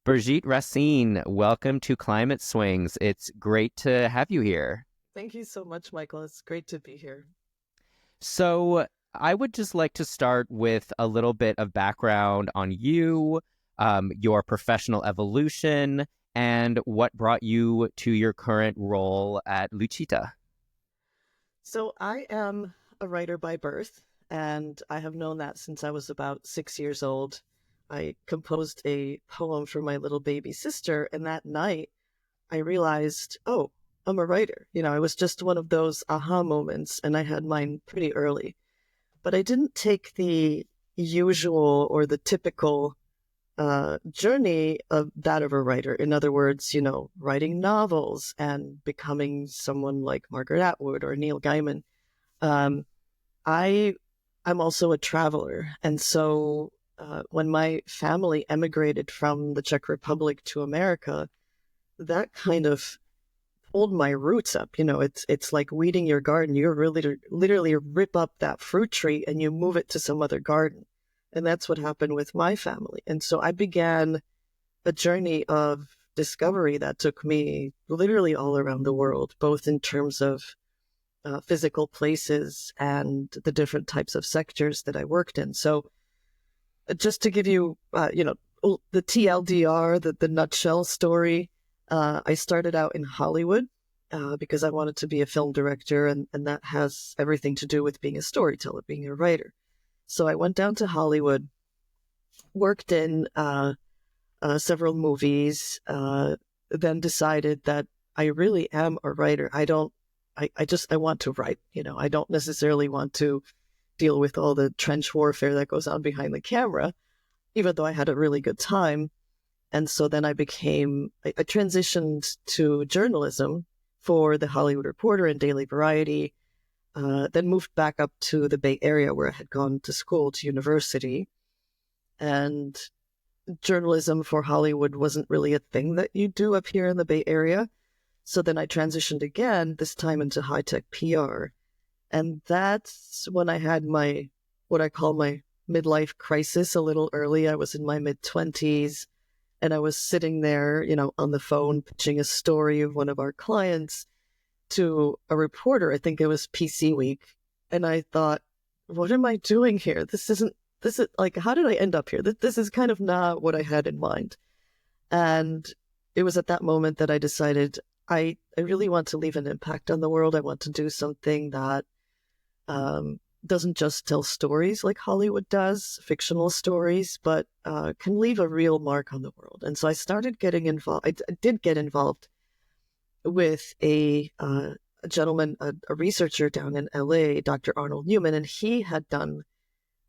Birgitte Rasine, welcome to Climate Swings. It's great to have you here. Thank you so much, Michael. It's great to be here. So, I would just like to start with a little bit of background on you, your professional evolution, and what brought you to your current role at LUCITà. So I am a writer by birth, and I have known that since I was about 6 years old. I composed a poem for my little baby sister, and that night I realized, oh, I'm a writer. It was just one of those aha moments, and I had mine pretty early. But I didn't take the usual or the typical journey of that of a writer. In other words, writing novels and becoming someone like Margaret Atwood or Neil Gaiman. Um, I'm also a traveler. And so when my family emigrated from the Czech Republic to America, that kind of pulled my roots up. It's like weeding your garden. You really literally rip up that fruit tree and you move it to some other garden. And that's what happened with my family. And so I began a journey of discovery that took me literally all around the world, both in terms of physical places and the different types of sectors that I worked in. So just to give you, the TLDR, the nutshell story, I started out in Hollywood because I wanted to be a film director, and that has everything to do with being a storyteller, being a writer. So I went down to Hollywood, worked in several movies, then decided that I really am a writer. I want to write. I don't necessarily want to deal with all the trench warfare that goes on behind the camera, even though I had a really good time. And so then I transitioned to journalism for the Hollywood Reporter and Daily Variety, then moved back up to the Bay Area where I had gone to school, to university. And journalism for Hollywood wasn't really a thing that you do up here in the Bay Area. So then I transitioned again, this time into high-tech PR. And that's when I had what I call my midlife crisis a little early. I was in my mid-20s. And I was sitting there, on the phone, pitching a story of one of our clients to a reporter. I think it was PC Week. And I thought, what am I doing here? This is like, how did I end up here? This is kind of not what I had in mind. And it was at that moment that I decided I really want to leave an impact on the world. I want to do something that doesn't just tell stories like Hollywood does, fictional stories, but can leave a real mark on the world. And so I started getting involved. I did get involved with a gentleman, a researcher down in LA, Dr. Arnold Newman, and he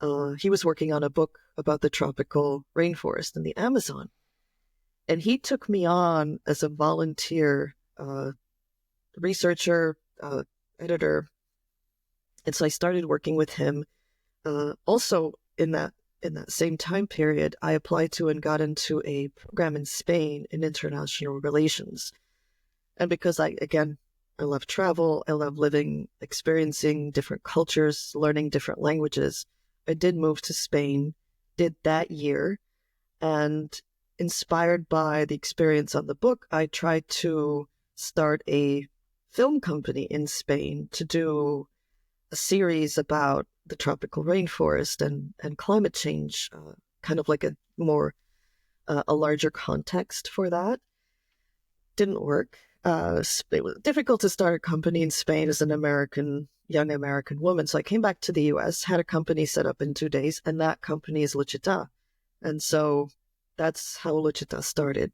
was working on a book about the tropical rainforest in the Amazon. And he took me on as a volunteer researcher, editor. And so I started working with him. Also, in that same time period, I applied to and got into a program in Spain in international relations. And because I love travel, I love living, experiencing different cultures, learning different languages, I did move to Spain, did that year, and inspired by the experience on the book, I tried to start a film company in Spain to do a series about the tropical rainforest and climate change, kind of like a larger context for that. Didn't work. It was difficult to start a company in Spain as an young American woman. So I came back to the US, had a company set up in 2 days, and that company is LUCITÀ. And so that's how LUCITÁ started.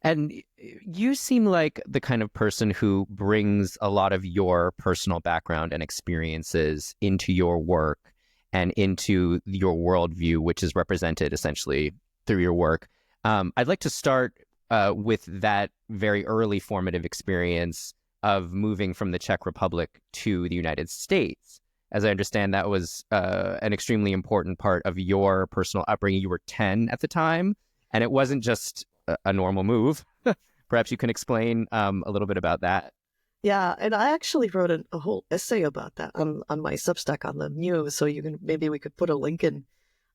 And you seem like the kind of person who brings a lot of your personal background and experiences into your work and into your worldview, which is represented essentially through your work. I'd like to start with that very early formative experience of moving from the Czech Republic to the United States. As I understand, that was an extremely important part of your personal upbringing. You were 10 at the time, and it wasn't just a normal move. Perhaps you can explain a little bit about that. Yeah, and I actually wrote a whole essay about that on my Substack on the Muse, so maybe we could put a link in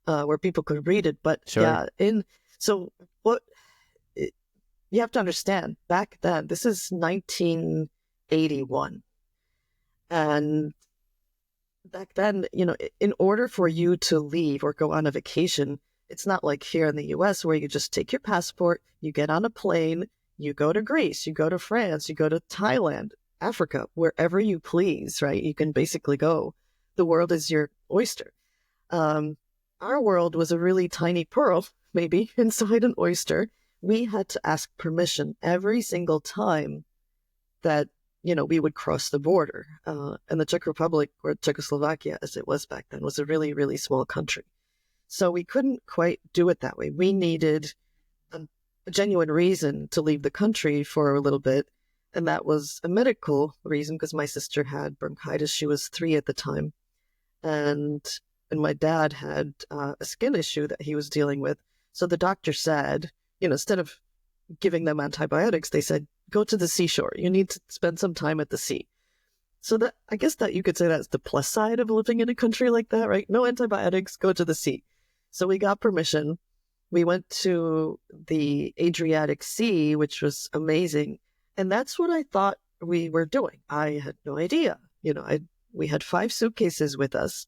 where people could read it. But Sure. yeah, So what you have to understand, back then, this is 1981. And back then, in order for you to leave or go on a vacation, it's not like here in the US where you just take your passport, you get on a plane, you go to Greece, you go to France, you go to Thailand, Africa, wherever you please, right? You can basically go. The world is your oyster. Our world was a really tiny pearl, maybe, inside an oyster. We had to ask permission every single time that we would cross the border. And the Czech Republic, or Czechoslovakia as it was back then, was a really, really small country. So we couldn't quite do it that way. We needed a genuine reason to leave the country for a little bit. And that was a medical reason, because my sister had bronchitis. She was 3 at the time. And my dad had a skin issue that he was dealing with. So the doctor said, instead of giving them antibiotics, they said, go to the seashore. You need to spend some time at the sea. So that, I guess that you could say that's the plus side of living in a country like that, right? No antibiotics, go to the sea. So we got permission. We went to the Adriatic Sea, which was amazing. And that's what I thought we were doing. I had no idea. We had 5 suitcases with us,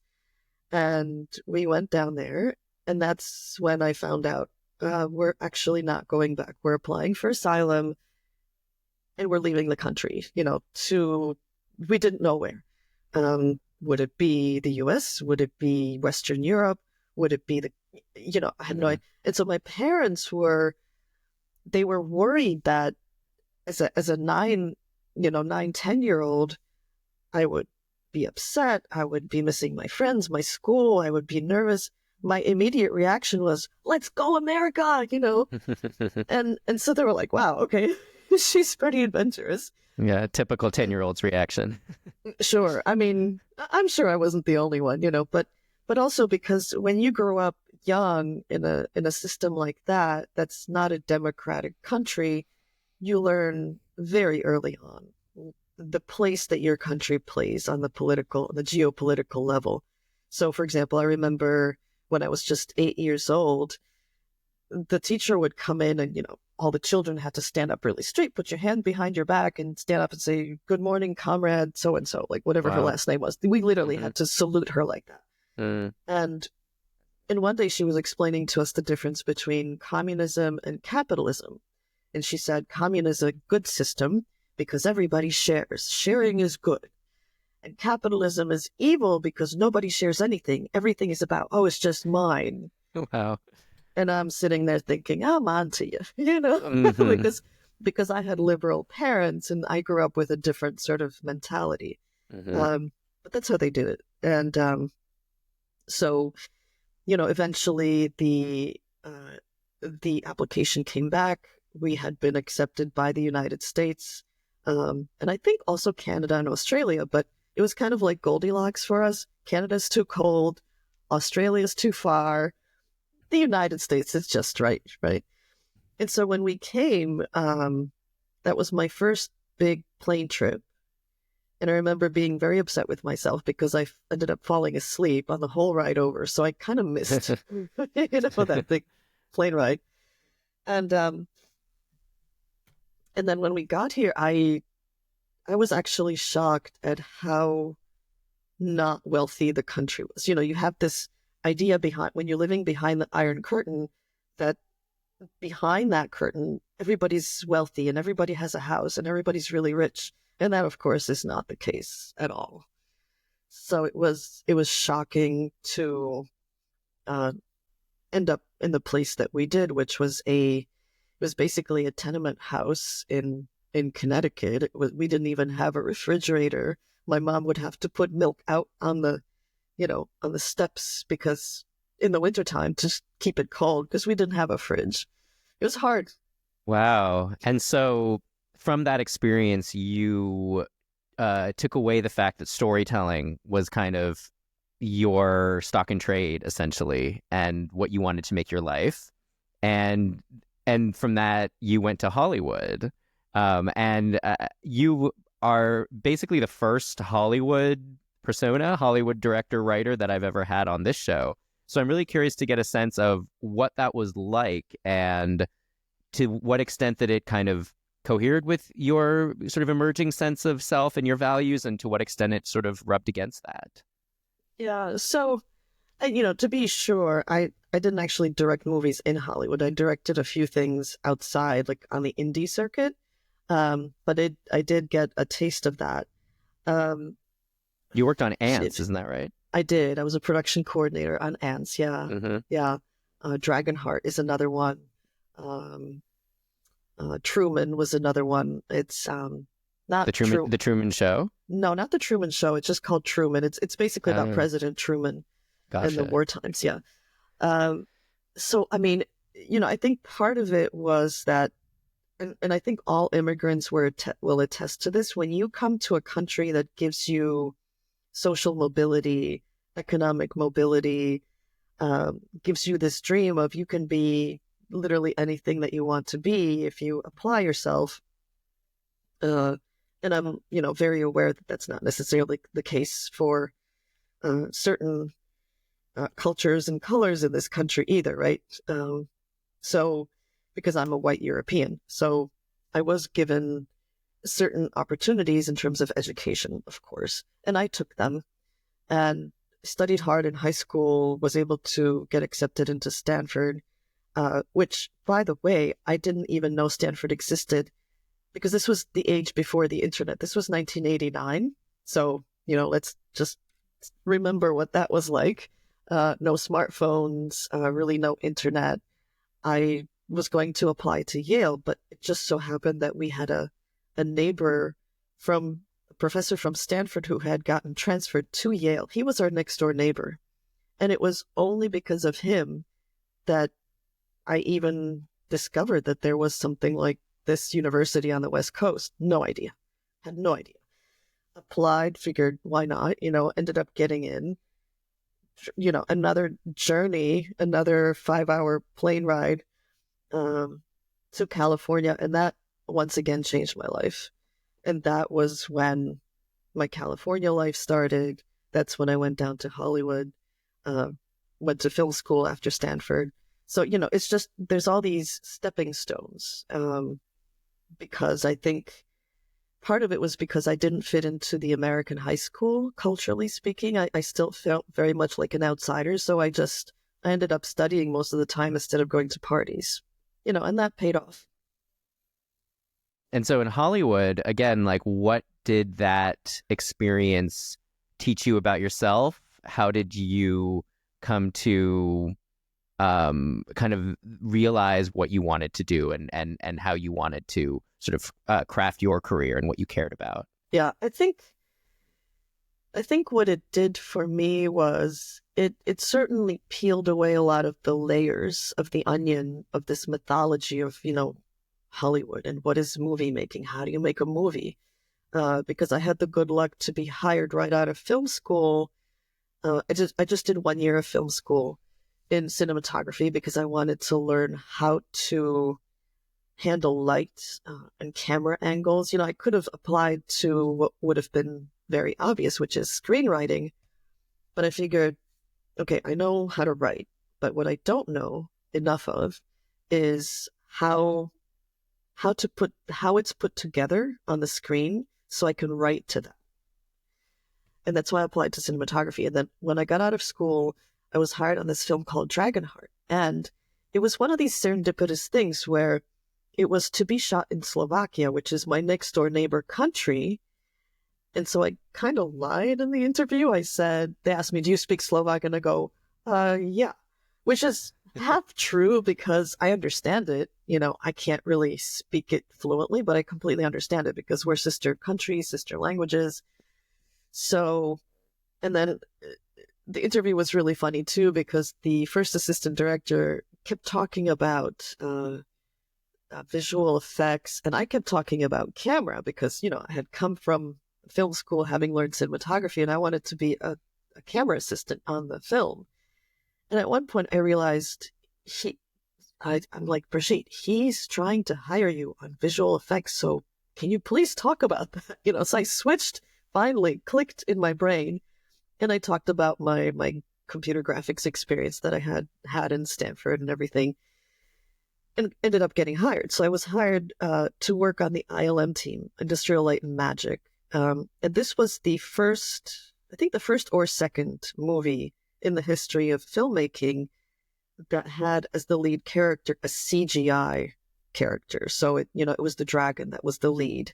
and we went down there. And that's when I found out we're actually not going back. We're applying for asylum, and we're leaving the country, we didn't know where. Would it be the US? Would it be Western Europe? Would it be I had no idea. And so my parents were worried that as a 10-year-old, I would be upset. I would be missing my friends, my school. I would be nervous. My immediate reaction was, let's go America, and so they were like, wow, okay. She's pretty adventurous. Yeah, typical 10-year-old's reaction. Sure. I mean, I'm sure I wasn't the only one, but also because when you grow up young in a system like that, that's not a democratic country, you learn very early on the place that your country plays on the geopolitical level. So, for example, I remember when I was just 8 years old, the teacher would come in and, all the children had to stand up really straight, put your hand behind your back and stand up and say, good morning, comrade, so-and-so, like whatever her last name was. We literally had to salute her like that. And one day she was explaining to us the difference between communism and capitalism. And she said, communism is a good system because everybody shares. Sharing is good. And capitalism is evil because nobody shares anything. Everything is about, oh, it's just mine. Wow. And I'm sitting there thinking, I'm on to you, because I had liberal parents and I grew up with a different sort of mentality. But that's how they did it. And so, eventually the application came back. We had been accepted by the United States, and I think also Canada and Australia, but it was kind of like Goldilocks for us. Canada's too cold. Australia's too far. The United States is just right? And so when we came, that was my first big plane trip. And I remember being very upset with myself because I ended up falling asleep on the whole ride over. So I kind of missed, that big plane ride. And then when we got here, I was actually shocked at how not wealthy the country was. You have this idea behind, when you're living behind the Iron Curtain, that behind that curtain, everybody's wealthy and everybody has a house and everybody's really rich. And that, of course, is not the case at all. So it was shocking to end up in the place that we did, which was basically a tenement house in Connecticut. We didn't even have a refrigerator. My mom would have to put milk out on the steps because in the wintertime to keep it cold because we didn't have a fridge. It was hard. Wow. And so from that experience, you took away the fact that storytelling was kind of your stock and trade, essentially, and what you wanted to make your life. And from that, you went to Hollywood. And you are basically the first Hollywood persona, Hollywood director, writer that I've ever had on this show. So I'm really curious to get a sense of what that was like, and to what extent that it kind of cohered with your sort of emerging sense of self and your values, and to what extent it sort of rubbed against that. Yeah. So, to be sure, I didn't actually direct movies in Hollywood. I directed a few things outside, like on the indie circuit. But I did get a taste of that. Um, You worked on Ants, it, isn't that right? I did. I was a production coordinator on Ants. Yeah. Mm-hmm. Yeah. Dragonheart is another one. Um, Truman was another one. It's not True. The Truman Show. No, not the Truman Show. It's just called Truman. It's basically about Oh, President Truman and the gotcha. war times. Yeah. Um, so I mean, I think part of it was that, and I think all immigrants will attest to this. When you come to a country that gives you social mobility, economic mobility, gives you this dream of you can be literally anything that you want to be if you apply yourself. And I'm, very aware that that's not necessarily the case for certain cultures and colors in this country either, right? So, because I'm a white European, so I was given certain opportunities in terms of education, of course, and I took them and studied hard in high school, was able to get accepted into Stanford, which, by the way, I didn't even know Stanford existed because this was the age before the internet. This was 1989. So, let's just remember what that was like. No smartphones, really no internet. I was going to apply to Yale, but it just so happened that we had a neighbor a professor from Stanford who had gotten transferred to Yale. He was our next door neighbor. And it was only because of him that I even discovered that there was something like this university on the West Coast. No idea. Had no idea. Applied, figured why not, ended up getting in. Another journey, another 5-hour plane ride to California. And that once again changed my life. And that was when my California life started. That's when I went down to Hollywood, went to film school after Stanford. So, it's just, there's all these stepping stones. Because I think part of it was because I didn't fit into the American high school, culturally speaking. I still felt very much like an outsider. So I ended up studying most of the time instead of going to parties, and that paid off. And so in Hollywood, again, like, what did that experience teach you about yourself? How did you come to kind of realize what you wanted to do, and how you wanted to sort of craft your career and what you cared about? Yeah, I think what it did for me was it certainly peeled away a lot of the layers of the onion of this mythology of, Hollywood and what is movie making? How do you make a movie? Because I had the good luck to be hired right out of film school. I just did 1 year of film school in cinematography because I wanted to learn how to handle light and camera angles. I could have applied to what would have been very obvious, which is screenwriting. But I figured, okay, I know how to write, but what I don't know enough of is how it's put together on the screen so I can write to that. And that's why I applied to cinematography. And then when I got out of school, I was hired on this film called Dragonheart. And it was one of these serendipitous things where it was to be shot in Slovakia, which is my next door neighbor country. And so I kind of lied in the interview. They asked me, do you speak Slovak? And I go, yeah, which is half true because I understand it. I can't really speak it fluently, but I completely understand it because we're sister countries, sister languages. So, and then the interview was really funny too, because the first assistant director kept talking about visual effects, and I kept talking about camera because, I had come from film school having learned cinematography, and I wanted to be a camera assistant on the film. And at one point I realized I'm like, Brigitte, he's trying to hire you on visual effects, so can you please talk about that? So I switched, finally clicked in my brain, and I talked about my computer graphics experience that I had in Stanford and everything, and ended up getting hired. So I was hired to work on the ILM team, Industrial Light and Magic. And this was the first, I think the first or second movie in the history of filmmaking that had as the lead character a CGI character. So it was the dragon that was the lead.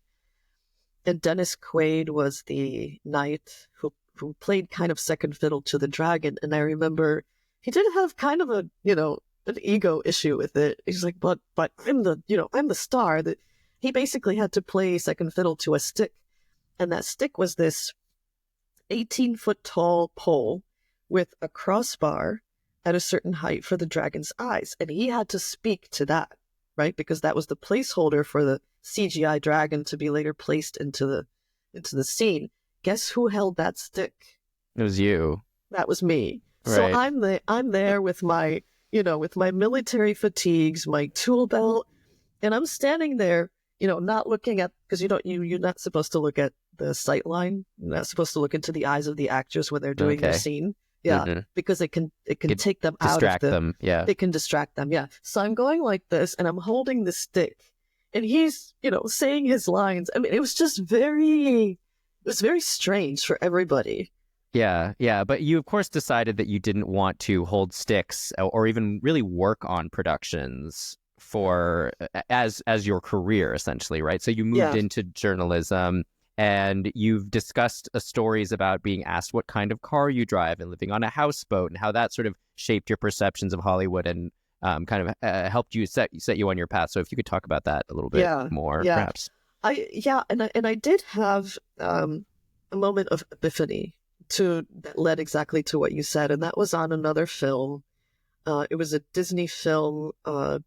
And Dennis Quaid was the knight who played kind of second fiddle to the dragon. And I remember he did have kind of a, an ego issue with it. He's like, but I'm the star. That he basically had to play second fiddle to a stick. And that stick was this 18-foot tall pole with a crossbar at a certain height for the dragon's eyes. And he had to speak to that, right? Because that was the placeholder for the CGI dragon to be later placed into the scene. Guess who held that stick? It was you. That was me. Right. So I'm there with my, with my military fatigues, my tool belt, and I'm standing there, not looking at, because you're not supposed to look at the sight line. You're not supposed to look into the eyes of the actors when they're doing their scene. Yeah, because it can take them out of distract them. Yeah, it can distract them. Yeah, so I'm going like this, and I'm holding the stick, and he's saying his lines. I mean, it was very strange for everybody. Yeah. But you, of course, decided that you didn't want to hold sticks or even really work on productions for as your career, essentially, right? So you moved into journalism. And you've discussed stories about being asked what kind of car you drive and living on a houseboat and how that sort of shaped your perceptions of Hollywood and kind of helped you set you on your path. So if you could talk about that a little bit more, perhaps. And I did have a moment of epiphany that led exactly to what you said, and that was on another film. It was a Disney film. I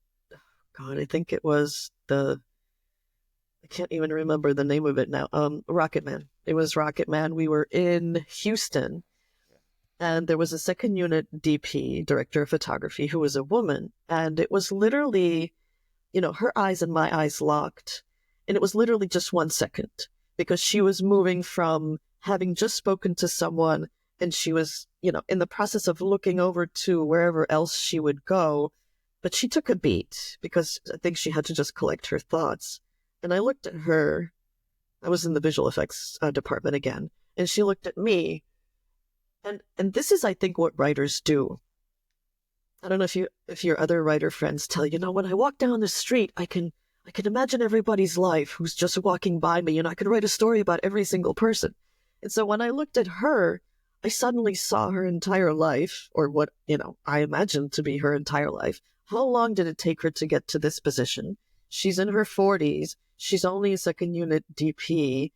think it was I can't even remember the name of it now. Rocket Man. It was Rocket Man. We were in Houston, and there was a second unit DP, director of photography, who was a woman. And it was literally, her eyes and my eyes locked. And it was literally just 1 second, because she was moving from having just spoken to someone, and she was, in the process of looking over to wherever else she would go. But she took a beat because I think she had to just collect her thoughts. And I looked at her. I was in the visual effects department again, and she looked at me. And this is, I think, what writers do. I don't know if your other writer friends tell you, when I walk down the street, I can imagine everybody's life who's just walking by me, and I could write a story about every single person. And so when I looked at her, I suddenly saw her entire life, or what I imagined to be her entire life. How long did it take her to get to this position? She's in her 40s. She's only a second unit DP.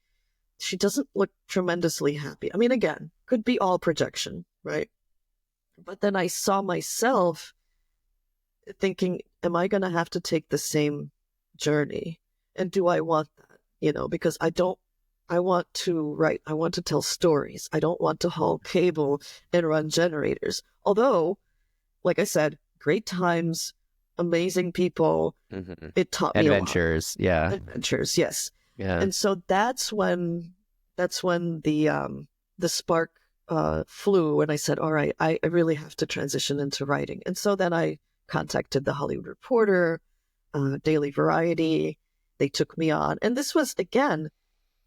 She doesn't look tremendously happy. I mean, again, could be all projection, right? But then I saw myself thinking, am I going to have to take the same journey? And do I want that? Because I want to write. I want to tell stories. I don't want to haul cable and run generators. Although, like I said, great times, amazing people. It taught me adventures. Yeah. Adventures. Yes. Yeah. And so that's when the spark flew, and I said, all right, I really have to transition into writing. And so then I contacted the Hollywood Reporter, Daily Variety. They took me on. And this was, again,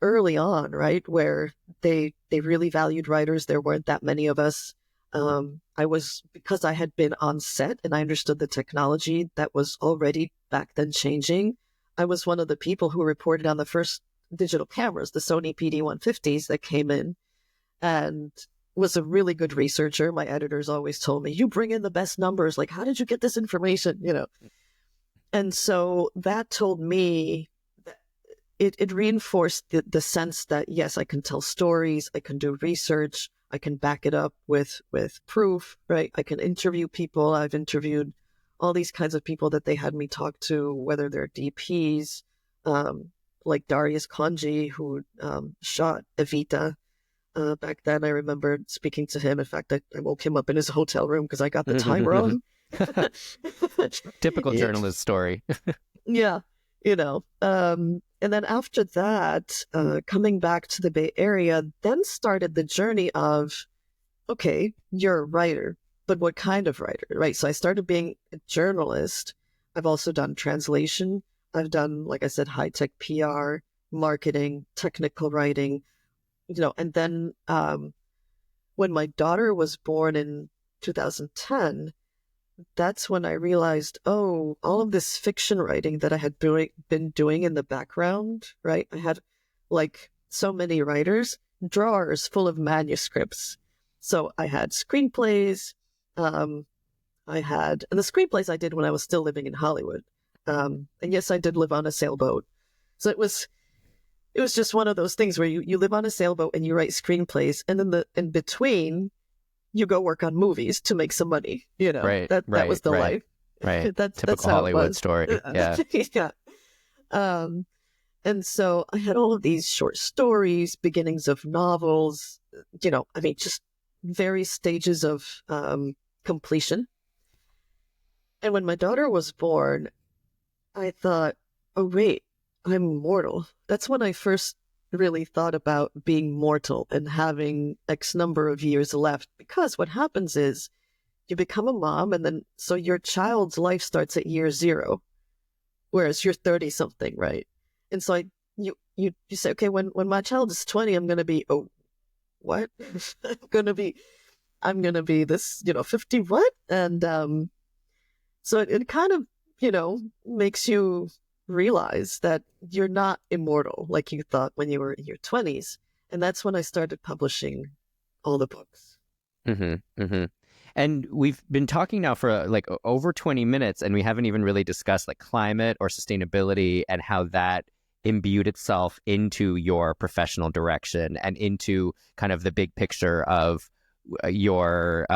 early on, right, where they really valued writers. There weren't that many of us. Because I had been on set and I understood the technology that was already back then changing, I was one of the people who reported on the first digital cameras, the Sony PD-150s that came in, and was a really good researcher. My editors always told me, you bring in the best numbers. Like, how did you get this information? And so that told me, it reinforced the sense that, yes, I can tell stories, I can do research, I can back it up with proof, right? I can interview people. I've interviewed all these kinds of people that they had me talk to, whether they're DPs, like Darius Kanji, who shot Evita. Back then, I remember speaking to him. In fact, I woke him up in his hotel room because I got the time wrong. Typical journalist story. Yeah, and then after that, coming back to the Bay Area, then started the journey of, okay, you're a writer, but what kind of writer, right? So I started being a journalist. I've also done translation. I've done, like I said, high-tech PR, marketing, technical writing, and then when my daughter was born in 2010, that's when I realized, oh, all of this fiction writing that I had been doing in the background, right? I had like so many writers, drawers full of manuscripts. So I had screenplays. Um, and the screenplays I did when I was still living in Hollywood. And yes, I did live on a sailboat. So it was just one of those things where you live on a sailboat and you write screenplays, and then in between you go work on movies to make some money. Right, That was right, the right, life. right. That's Typical how it Hollywood was. story. Yeah. Yeah. Um, and so I had all of these short stories, beginnings of novels, just various stages of completion. And when my daughter was born, I thought, oh, wait, I'm mortal. That's when I first really thought about being mortal and having X number of years left. Because what happens is you become a mom, and then so your child's life starts at year zero, whereas you're 30 something, right? And so you say, okay, when my child is 20, I'm going to be, oh, what? I'm going to be this, 50 what? And so it kind of, makes you realize that you're not immortal like you thought when you were in your 20s. And that's when I started publishing all the books. Mm-hmm, mm-hmm. And we've been talking now for like over 20 minutes, and we haven't even really discussed like climate or sustainability and how that imbued itself into your professional direction and into kind of the big picture of your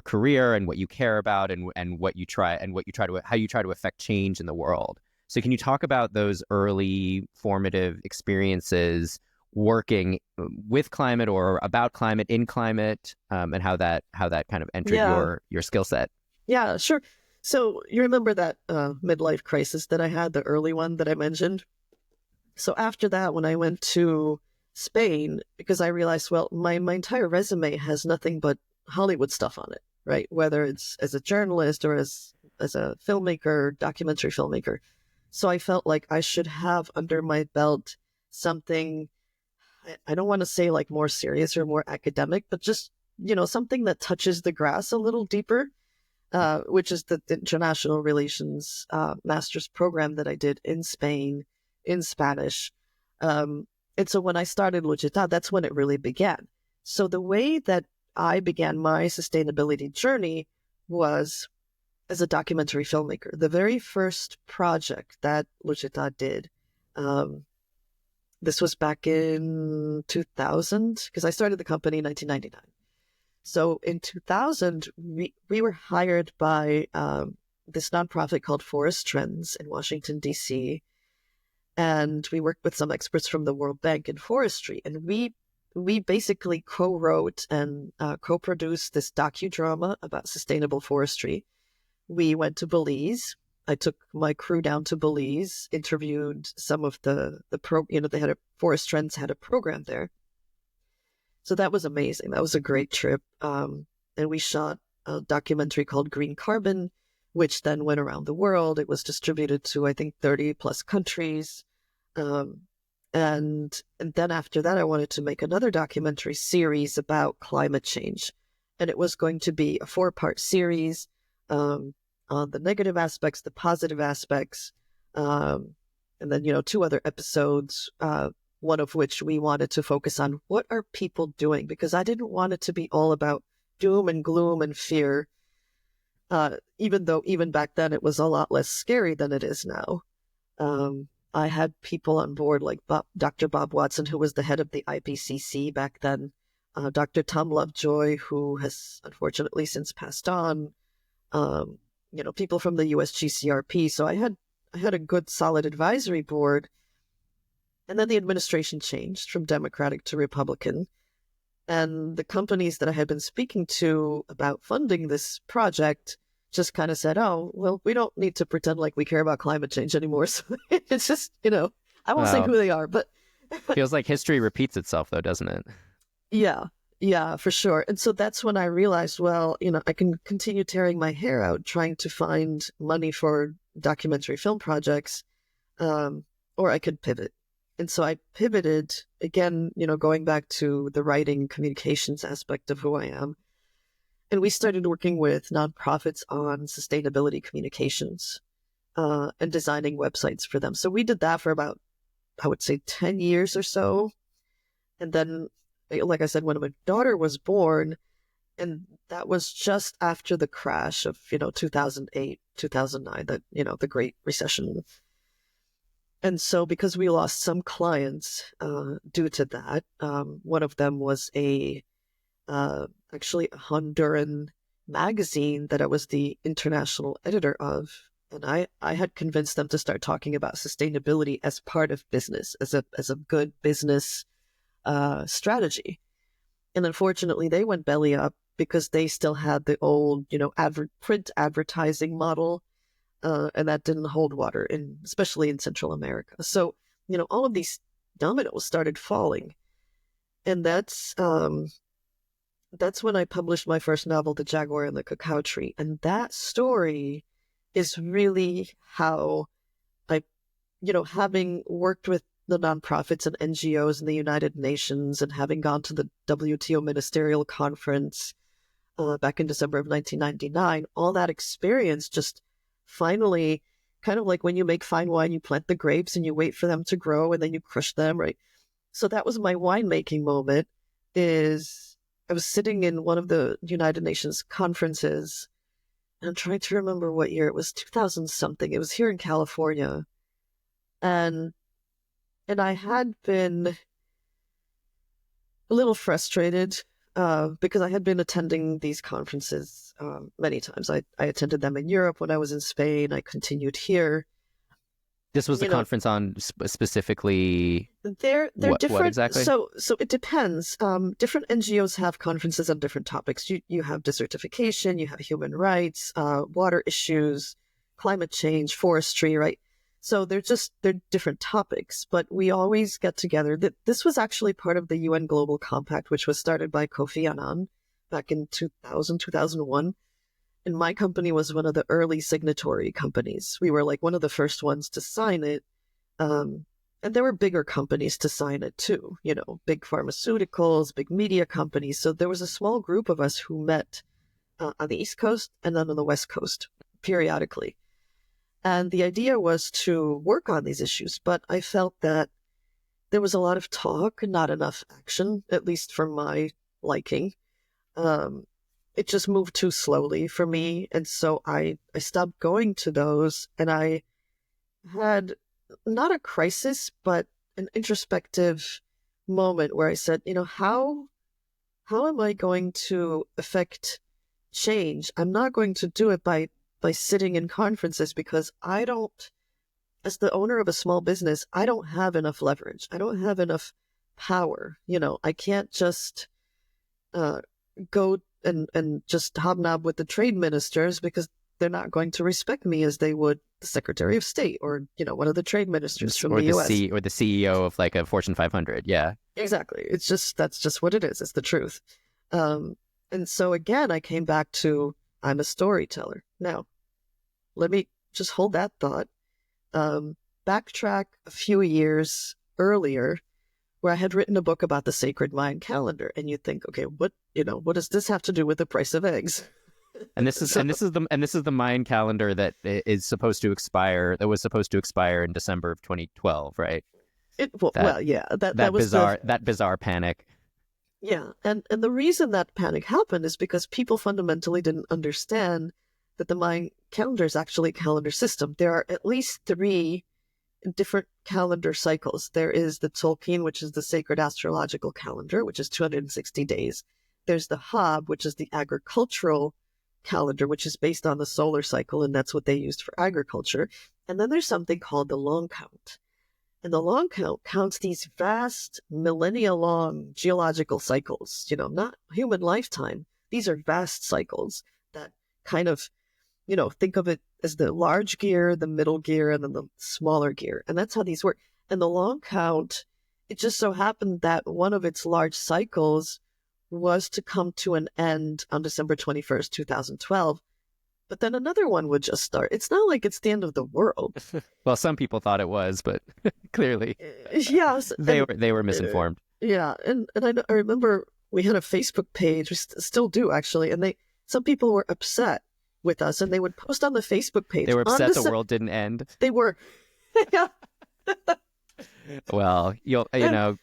career and what you care about and how you try to affect change in the world. So can you talk about those early formative experiences working with climate or about climate in climate, and how that kind of entered Yeah, your skill set? yeah, sure. So you remember that midlife crisis that I had, the early one that I mentioned? So after that, when I went to Spain, because I realized, well, my entire resume has nothing but Hollywood stuff on it, right? Whether it's as a journalist or as a filmmaker, documentary filmmaker. So I felt like I should have under my belt something, I don't want to say like more serious or more academic, but just, something that touches the grass a little deeper, which is the international relations master's program that I did in Spain in Spanish. And so when I started LUCITÀ, that's when it really began. So the way that I began my sustainability journey was as a documentary filmmaker. The very first project that LUCITÀ did, this was back in 2000, because I started the company in 1999. So in 2000, we were hired by this nonprofit called Forest Trends in Washington, D.C., and we worked with some experts from the World Bank in forestry. And we basically co-wrote and co-produced this docudrama about sustainable forestry. We went to Belize. I took my crew down to Belize, interviewed some of they had Forest Trends had a program there. So that was amazing. That was a great trip. And we shot a documentary called Green Carbon, which then went around the world. It was distributed to, I think, 30 plus countries. And then after that, I wanted to make another documentary series about climate change. And it was going to be a 4-part series on the negative aspects, the positive aspects, and then, 2 other episodes, one of which we wanted to focus on what are people doing, because I didn't want it to be all about doom and gloom and fear, even though even back then it was a lot less scary than it is now. I had people on board like Dr. Bob Watson, who was the head of the IPCC back then, Dr. Tom Lovejoy, who has unfortunately since passed on, people from the USGCRP. So I had a good, solid advisory board. And then the administration changed from Democratic to Republican. And the companies that I had been speaking to about funding this project just kind of said, oh, well, we don't need to pretend like we care about climate change anymore. So it's just, I won't say Wow. who they are, but Feels like history repeats itself though, doesn't it? yeah, Yeah, for sure. And so that's when I realized, well, I can continue tearing my hair out trying to find money for documentary film projects, or I could pivot. And so I pivoted again, going back to the writing communications aspect of who I am. And we started working with nonprofits on sustainability communications, and designing websites for them. So we did that for about, I would say, 10 years or so. And then, like I said, when my daughter was born, and that was just after the crash of, 2008, 2009, that, the Great Recession. And so because we lost some clients due to that, one of them was actually a Honduran magazine that I was the international editor of. And I had convinced them to start talking about sustainability as part of business, as a good business strategy. And unfortunately, they went belly up because they still had the old, print advertising model, and that didn't hold water, especially in Central America. So, all of these dominoes started falling, and that's when I published my first novel, The Jaguar and the Cacao Tree, and that story is really how I, having worked with the nonprofits and NGOs in the United Nations and having gone to the WTO Ministerial Conference back in December of 1999, all that experience just finally, kind of like when you make fine wine, you plant the grapes and you wait for them to grow and then you crush them, right? So that was my winemaking moment. Is I was sitting in one of the United Nations conferences, and I'm trying to remember what year it was, 2000 something. It was here in California, and I had been a little frustrated because I had been attending these conferences many times. I attended them in Europe when I was in Spain. I continued here. This was the conference on specifically they're what different. exactly? So it depends. Different NGOs have conferences on different topics. You have desertification, you have human rights, water issues, climate change, forestry, right? So they're different topics, but we always get together. This was actually part of the UN Global Compact, which was started by Kofi Annan back in 2000, 2001. And my company was one of the early signatory companies. We were like one of the first ones to sign it. And there were bigger companies to sign it too, big pharmaceuticals, big media companies. So there was a small group of us who met on the East Coast and then on the West Coast periodically. And the idea was to work on these issues, but I felt that there was a lot of talk and not enough action, at least for my liking. It just moved too slowly for me. And so I stopped going to those, and I had not a crisis, but an introspective moment where I said, how am I going to affect change? I'm not going to do it by sitting in conferences, because I don't, as the owner of a small business, I don't have enough leverage. I don't have enough power. I can't just go and just hobnob with the trade ministers, because they're not going to respect me as they would the Secretary of State or, one of the trade ministers from the US. Or the CEO of like a Fortune 500. Yeah. Exactly. That's just what it is. It's the truth. And so again, I came back to, I'm a storyteller. Now, let me just hold that thought. Backtrack a few years earlier, where I had written a book about the sacred Mayan calendar, and you think, okay, what does this have to do with the price of eggs? And this is the Mayan calendar that is supposed to expire. That was supposed to expire in December of 2012, right? That bizarre panic. Yeah, and the reason that panic happened is because people fundamentally didn't understand that the Mayan calendar is actually a calendar system. There are at least 3 different calendar cycles. There is the Tzolk'in, which is the sacred astrological calendar, which is 260 days. There's the Hab, which is the agricultural calendar, which is based on the solar cycle, and that's what they used for agriculture. And then there's something called the long count. And the long count counts these vast, millennia-long geological cycles, not human lifetime. These are vast cycles that kind of, think of it as the large gear, the middle gear, and then the smaller gear. And that's how these work. And the long count, it just so happened that one of its large cycles was to come to an end on December 21st, 2012. But then another one would just start. It's not like it's the end of the world. Well, some people thought it was, but clearly Yes. they were misinformed. Yeah. And I remember we had a Facebook page, we still do actually, and some people were upset with us, and they would post on the Facebook page. They were upset the world didn't end. They were. Yeah. Well, you know,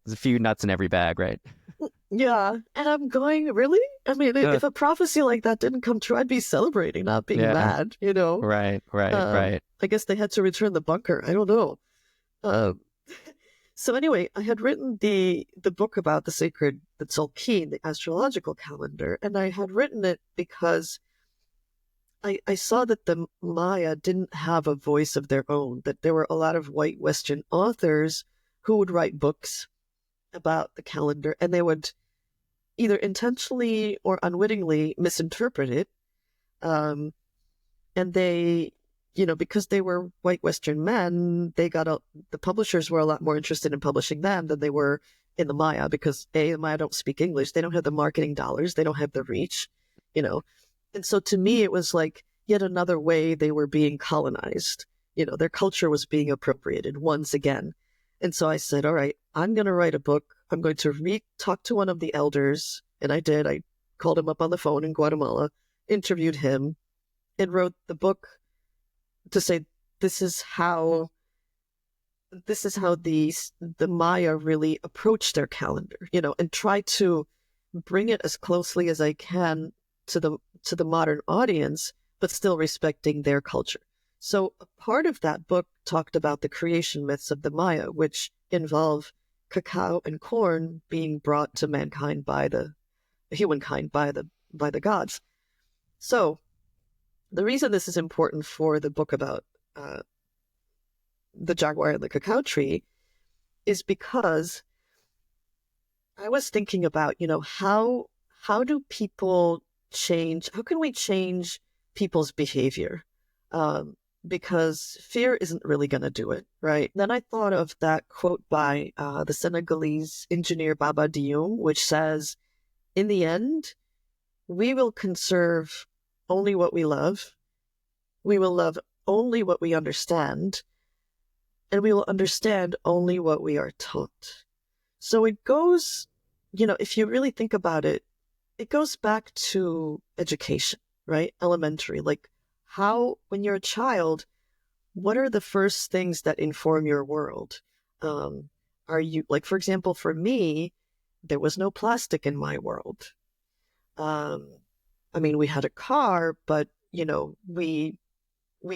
there's a few nuts in every bag, right? Yeah. And I'm going, really? I mean, if a prophecy like that didn't come true, I'd be celebrating, not being mad, you know? Right. I guess they had to return the bunker. I don't know. So anyway, I had written the book about the Tzolk'in, the astrological calendar, and I had written it because I saw that the Maya didn't have a voice of their own, that there were a lot of white Western authors who would write books about the calendar, and they would either intentionally or unwittingly misinterpret it. And they, you know, because they were white Western men, the publishers were a lot more interested in publishing them than they were in the Maya, because the Maya don't speak English. They don't have the marketing dollars. They don't have the reach, you know. And so to me, it was like yet another way they were being colonized. You know, their culture was being appropriated once again. And so I said, all right, I'm going to write a book. I'm going to talk to one of the elders. And I did. I called him up on the phone in Guatemala, interviewed him, and wrote the book to say, this is how the Maya really approached their calendar, you know, and try to bring it as closely as I can to the modern audience, but still respecting their culture. So a part of that book talked about the creation myths of the Maya, which involve cacao and corn being brought to humankind by the gods. So the reason this is important for the book about the jaguar and the cacao tree is because I was thinking about, you know, how do people change? How can we change people's behavior? Because fear isn't really going to do it, right? Then I thought of that quote by the Senegalese engineer Baba Dioum, which says, in the end, we will conserve only what we love. We will love only what we understand. And we will understand only what we are taught. So it goes, you know, if you really think about it, it goes back to education, right? Elementary, like how, when you're a child, what are the first things that inform your world? Are you, like, for example, for me, there was no plastic in my world. I mean, we had a car, but, you know, we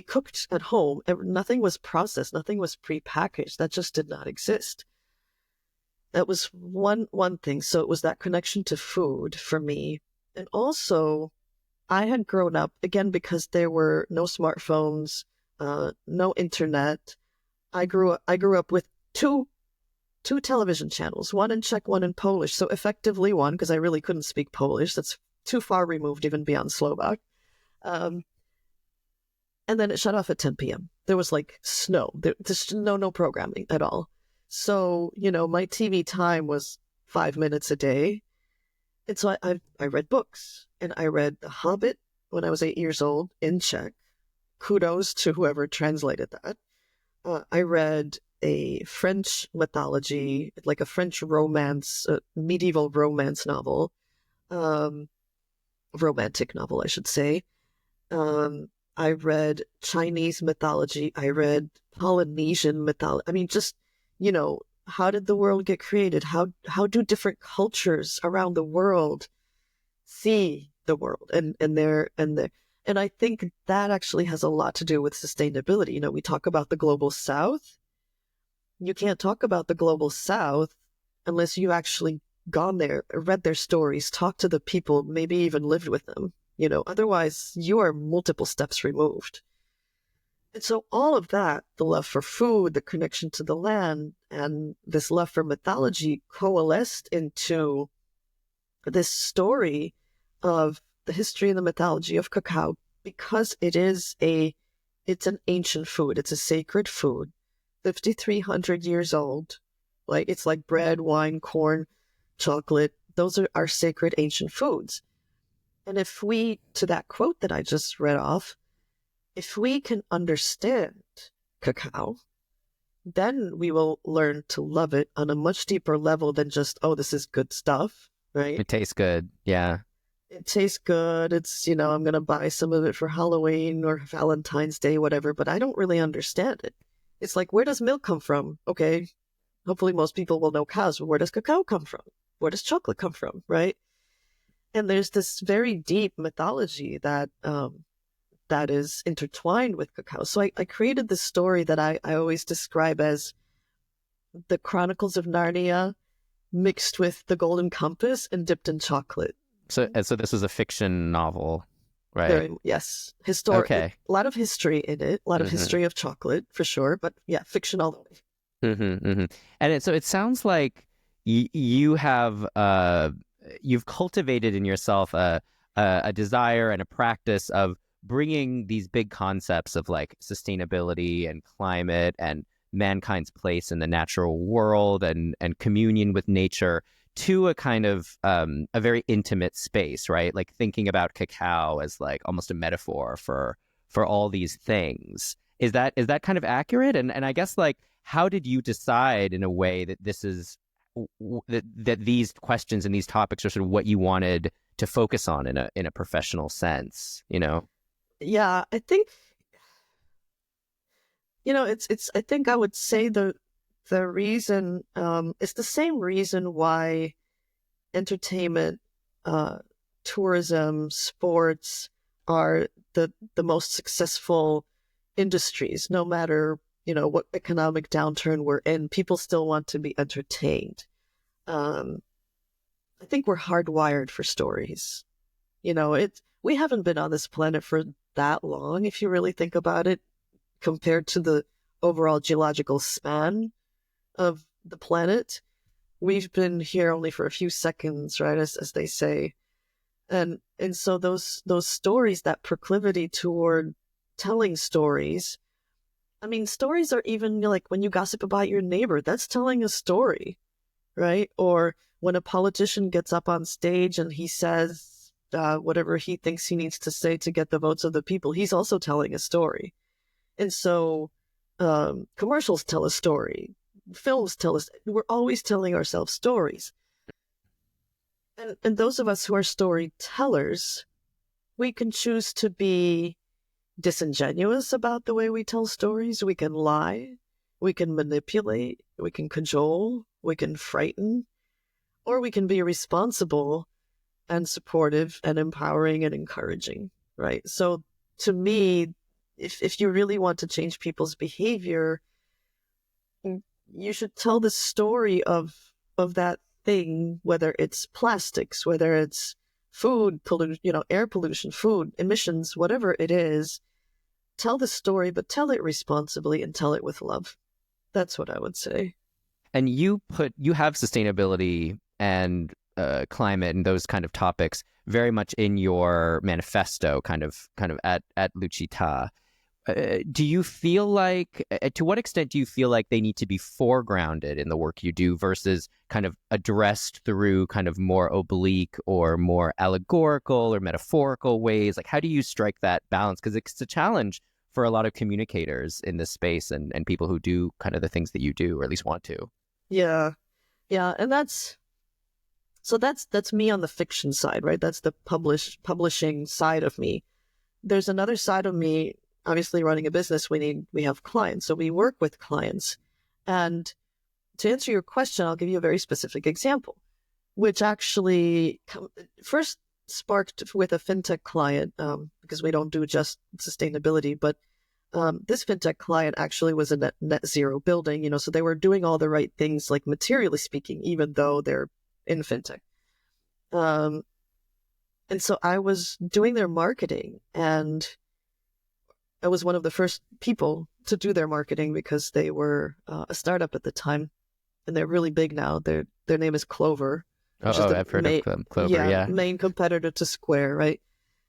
cooked at home. Nothing was processed. Nothing was prepackaged. That just did not exist. That was one thing. So it was that connection to food for me. And also, I had grown up, again, because there were no smartphones, no internet. I grew up with two television channels, one in Czech, one in Polish. So effectively one, because I really couldn't speak Polish. That's too far removed, even beyond Slovak. And then it shut off at 10 p.m. There was like snow. There's no programming at all. So, you know, my TV time was 5 minutes a day. And so I read books, and I read The Hobbit when I was 8 years old in Czech. Kudos to whoever translated that. I read a French mythology, like a French romance, medieval romance novel, romantic novel, I should say. I read Chinese mythology. I read Polynesian mythology. I mean, just, you know, how did the world get created? How do different cultures around the world see the world? And I think that actually has a lot to do with sustainability. You know, we talk about the global South. You can't talk about the global South unless you actually gone there, read their stories, talked to the people, maybe even lived with them. You know, otherwise you are multiple steps removed. And so all of that, the love for food, the connection to the land, and this love for mythology coalesced into this story of the history and the mythology of cacao, because it's an ancient food. It's a sacred food, 5,300 years old. Like, it's like bread, wine, corn, chocolate, those are our sacred ancient foods. And if we, to that quote that I just read off, if we can understand cacao, then we will learn to love it on a much deeper level than just, oh, this is good stuff, right? It tastes good. Yeah. It tastes good. It's, I'm going to buy some of it for Halloween or Valentine's Day, whatever, but I don't really understand it. It's like, where does milk come from? Okay, hopefully most people will know cows, but where does cacao come from? Where does chocolate come from, right? And there's this very deep mythology that that is intertwined with cacao. So I created this story that I always describe as the Chronicles of Narnia mixed with the Golden Compass and dipped in chocolate. So this is a fiction novel, right? Yes. Okay. A lot of history in it, a lot of history of chocolate for sure, but yeah, fiction all the way. And it sounds like you have you've cultivated in yourself a desire and a practice of bringing these big concepts of like sustainability and climate and mankind's place in the natural world and communion with nature to a kind of a very intimate space, right? Like thinking about cacao as like almost a metaphor for all these things. Is that kind of accurate? And I guess like how did you decide in a way that this is that these questions and these topics are sort of what you wanted to focus on in a professional sense, Yeah, I think it's I think I would say the reason it's the same reason why entertainment, tourism, sports are the most successful industries. No matter what economic downturn we're in, people still want to be entertained. I think we're hardwired for stories. We haven't been on this planet for that long, if you really think about it, compared to the overall geological span of the planet. We've been here only for a few seconds, right, as they say. And so those stories, that proclivity toward telling stories, I mean, stories are even like when you gossip about your neighbor, that's telling a story, right? Or when a politician gets up on stage and he says whatever he thinks he needs to say to get the votes of the people, he's also telling a story. And so commercials tell a story. Films tell us. We're always telling ourselves stories. And those of us who are storytellers, we can choose to be disingenuous about the way we tell stories. We can lie. We can manipulate. We can cajole. We can frighten. Or we can be responsible and supportive and empowering and encouraging, right? So to me, if you really want to change people's behavior, you should tell the story of that thing, whether it's plastics, whether it's food pollution, air pollution, food emissions, whatever it is. Tell the story, but tell it responsibly and tell it with love. That's what I would say. And you have sustainability and climate and those kind of topics very much in your manifesto, kind of at LUCITà. Do you feel like, to what extent do you feel like they need to be foregrounded in the work you do versus kind of addressed through kind of more oblique or more allegorical or metaphorical ways? Like, how do you strike that balance? Because it's a challenge for a lot of communicators in this space and people who do kind of the things that you do, or at least want to. Yeah. And that's me on the fiction side, right? That's the publishing side of me. There's another side of me. Obviously, running a business, we have clients, so we work with clients. And to answer your question, I'll give you a very specific example, which actually first sparked with a fintech client, because we don't do just sustainability, but this fintech client actually was a net zero building, so they were doing all the right things, like materially speaking, even though they're in fintech. And so I was doing their marketing, and I was one of the first people to do their marketing because they were a startup at the time, and they're really big now. Their name is Clover. I've heard of Clover. Yeah, main competitor to Square, right?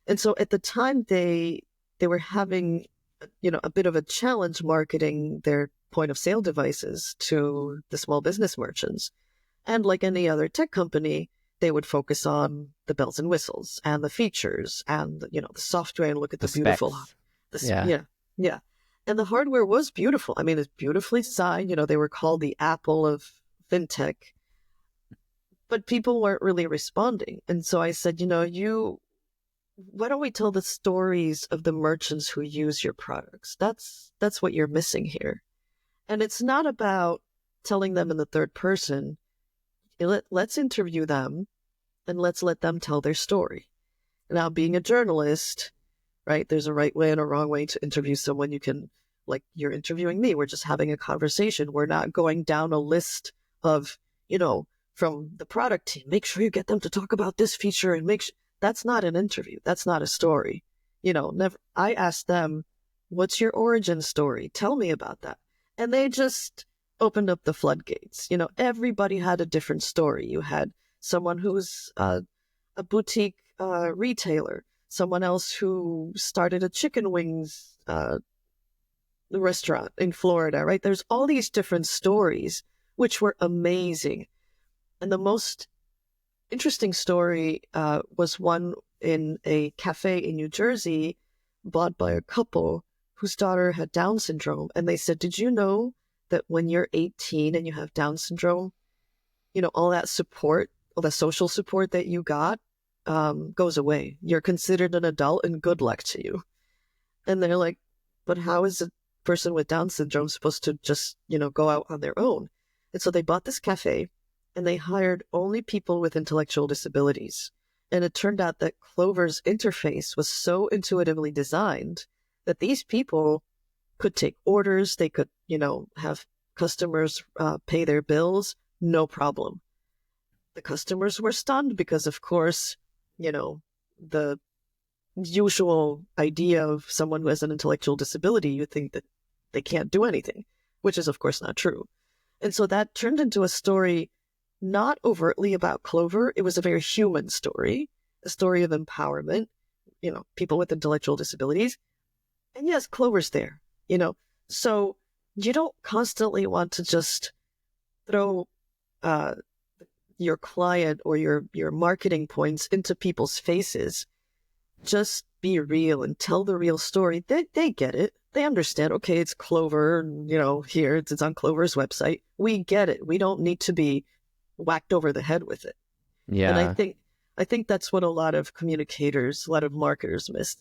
And so at the time, they were having, a bit of a challenge marketing their point of sale devices to the small business merchants, and like any other tech company, they would focus on the bells and whistles and the features and, the software, and look at The the beautiful, specs. Yeah. yeah. And the hardware was beautiful. I mean, it's beautifully designed. They were called the Apple of fintech, but people weren't really responding. And so I said, why don't we tell the stories of the merchants who use your products? That's what you're missing here. And it's not about telling them in the third person. Let's interview them and let's let them tell their story. Now, being a journalist, right, there's a right way and a wrong way to interview someone. You can, like, you're interviewing me. We're just having a conversation. We're not going down a list of, from the product team, make sure you get them to talk about this feature and make sure. That's not an interview. That's not a story. Never. I asked them, what's your origin story? Tell me about that. And they just opened up the floodgates. Everybody had a different story. You had someone who's a boutique retailer, someone else who started a chicken wings restaurant in Florida, right? There's all these different stories, which were amazing. And the most interesting story was one in a cafe in New Jersey bought by a couple whose daughter had Down syndrome. And they said, did you know that when you're 18 and you have Down syndrome, all that support, all the social support that you got goes away. You're considered an adult and good luck to you. And they're like, but how is a person with Down syndrome supposed to just, go out on their own? And so they bought this cafe and they hired only people with intellectual disabilities. And it turned out that Clover's interface was so intuitively designed that these people could take orders. They could, have customers pay their bills, no problem. The customers were stunned because, of course, the usual idea of someone who has an intellectual disability, you think that they can't do anything, which is, of course, not true. And so that turned into a story not overtly about Clover. It was a very human story, a story of empowerment, people with intellectual disabilities. And yes, Clover's there, So you don't constantly want to just throw your client or your marketing points into people's faces. Just be real and tell the real story. They get it. They understand, okay, it's Clover, here, it's on Clover's website. We get it. We don't need to be whacked over the head with it. Yeah. And I think that's what a lot of communicators, a lot of marketers miss.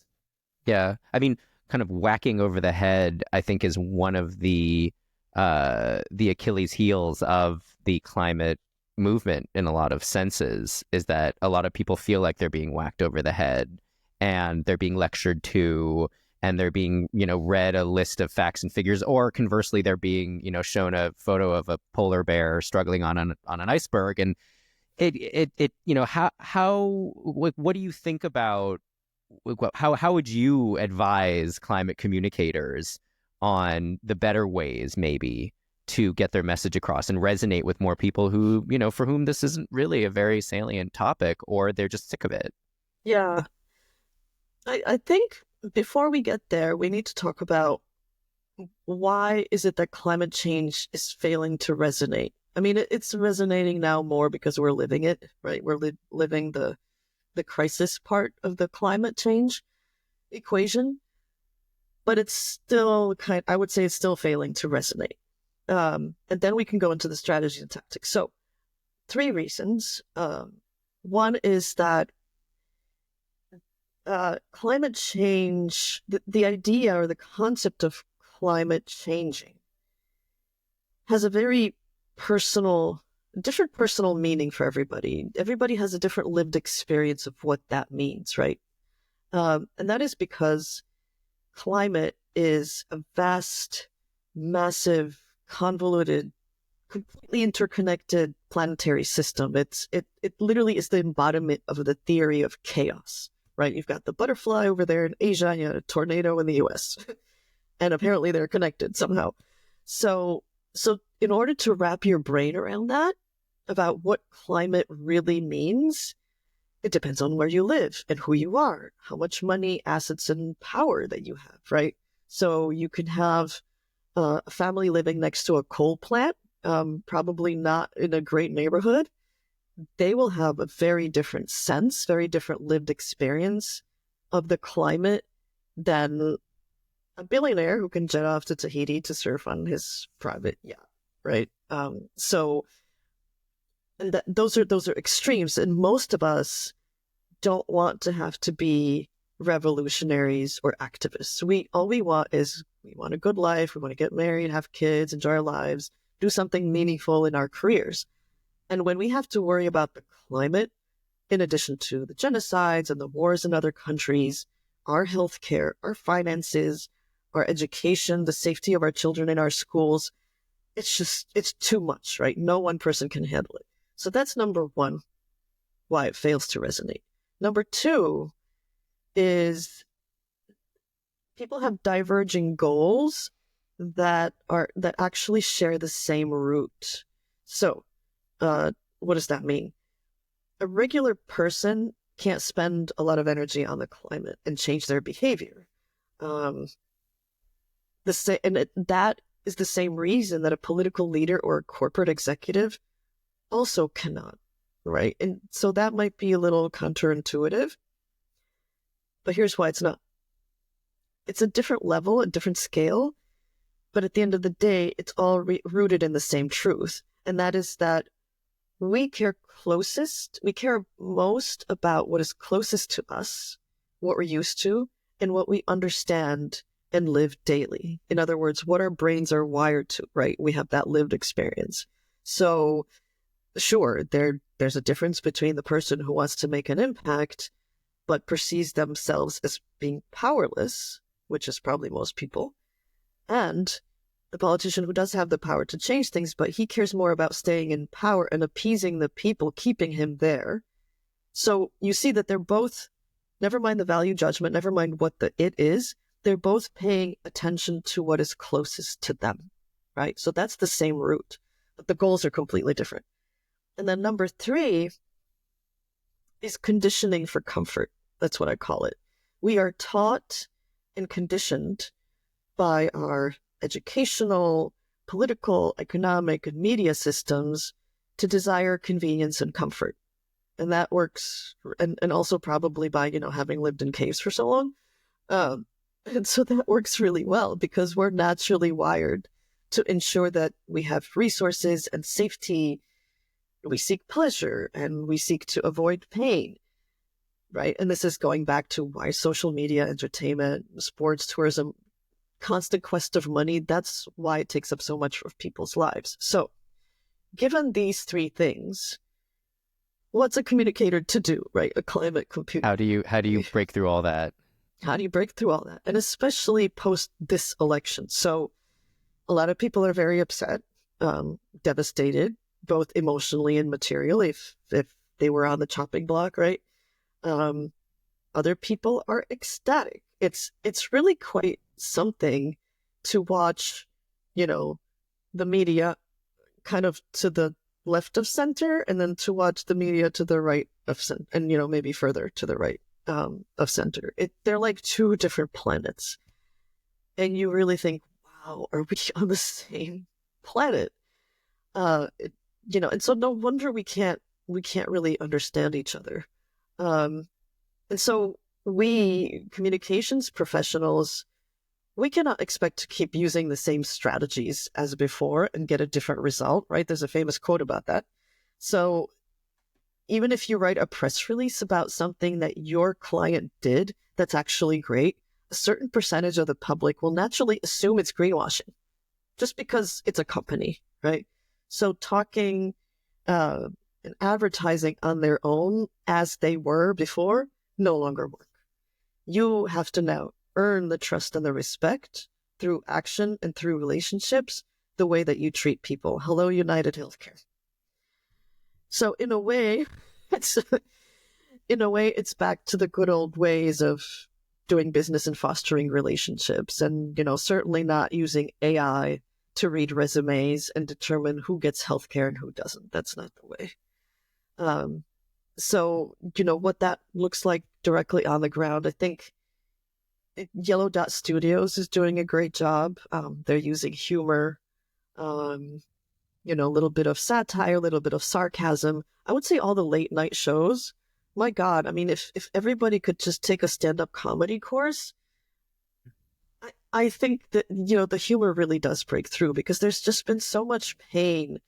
Yeah. I mean, kind of whacking over the head, I think, is one of the Achilles heels of the climate movement in a lot of senses, is that a lot of people feel like they're being whacked over the head and they're being lectured to, and they're being, read a list of facts and figures, or conversely, they're being, shown a photo of a polar bear struggling on an iceberg. And what do you think about, how would you advise climate communicators on the better ways maybe to get their message across and resonate with more people who, for whom this isn't really a very salient topic, or they're just sick of it? Yeah. I think before we get there, we need to talk about why is it that climate change is failing to resonate? I mean, it's resonating now more because we're living it, right? We're living the crisis part of the climate change equation, but it's still I would say it's still failing to resonate. And then we can go into the strategy and tactics. So 3 reasons. One is that climate change, the idea or the concept of climate changing has a very different personal meaning for everybody. Everybody has a different lived experience of what that means, right? And that is because climate is a vast, massive, convoluted, completely interconnected planetary system. It literally is the embodiment of the theory of chaos, right? You've got the butterfly over there in Asia, and you had a tornado in the US, and apparently they're connected somehow. So in order to wrap your brain around that, about what climate really means, it depends on where you live and who you are, how much money, assets, and power that you have, right? So you could have a family living next to a coal plant, probably not in a great neighborhood, they will have a very different sense, very different lived experience of the climate than a billionaire who can jet off to Tahiti to surf on his private yacht, right? So and those are extremes, and most of us don't want to have to be revolutionaries or activists. All we want is, we want a good life, we want to get married, have kids, enjoy our lives, do something meaningful in our careers. And when we have to worry about the climate, in addition to the genocides and the wars in other countries, our healthcare, our finances, our education, the safety of our children in our schools, it's too much, right? No one person can handle it. So that's number one, why it fails to resonate. Number two is people have diverging goals that actually share the same root. So what does that mean? A regular person can't spend a lot of energy on the climate and change their behavior. That is the same reason that a political leader or a corporate executive also cannot, right? And so that might be a little counterintuitive, but here's why it's not. It's a different level, a different scale, but at the end of the day, it's all rooted in the same truth. And that is that we care most about what is closest to us, what we're used to, and what we understand and live daily. In other words, what our brains are wired to, right? We have that lived experience. So sure, there's a difference between the person who wants to make an impact, but perceives themselves as being powerless, which is probably most people, and the politician who does have the power to change things, but he cares more about staying in power and appeasing the people, keeping him there. So you see that they're both, never mind the value judgment, never mind what the it is, they're both paying attention to what is closest to them, right? So that's the same root, but the goals are completely different. And then number three is conditioning for comfort. That's what I call it. We are taught and conditioned by our educational, political, economic, and media systems to desire convenience and comfort. And that works, and also probably by, having lived in caves for so long. And so that works really well because we're naturally wired to ensure that we have resources and safety. We seek pleasure and we seek to avoid pain, right? And this is going back to why social media, entertainment, sports, tourism, constant quest of money, that's why it takes up so much of people's lives. So given these three things, what's a communicator to do, right? A climate computer. How do you break through all that? How do you break through all that? And especially post this election. So a lot of people are very upset, devastated, both emotionally and materially, if they were on the chopping block, right? Other people are ecstatic. It's really quite something to watch, the media kind of to the left of center, and then to watch the media to the right of center, and maybe further to the right of center. They're like two different planets, and you really think, wow, are we on the same planet? And so no wonder we can't really understand each other. And so we communications professionals, we cannot expect to keep using the same strategies as before and get a different result, right? There's a famous quote about that. So even if you write a press release about something that your client did that's actually great, a certain percentage of the public will naturally assume it's greenwashing just because it's a company, right? So talking and advertising on their own as they were before no longer work. You have to now earn the trust and the respect through action and through relationships, the way that you treat people. Hello, United Healthcare. So in a way, it's back to the good old ways of doing business and fostering relationships, and certainly not using AI to read resumes and determine who gets healthcare and who doesn't. That's not the way. So what that looks like directly on the ground, I think Yellow Dot Studios is doing a great job. They're using humor. a little bit of satire, a little bit of sarcasm. I would say all the late night shows. My God, I mean, if everybody could just take a stand-up comedy course, I think that, the humor really does break through, because there's just been so much pain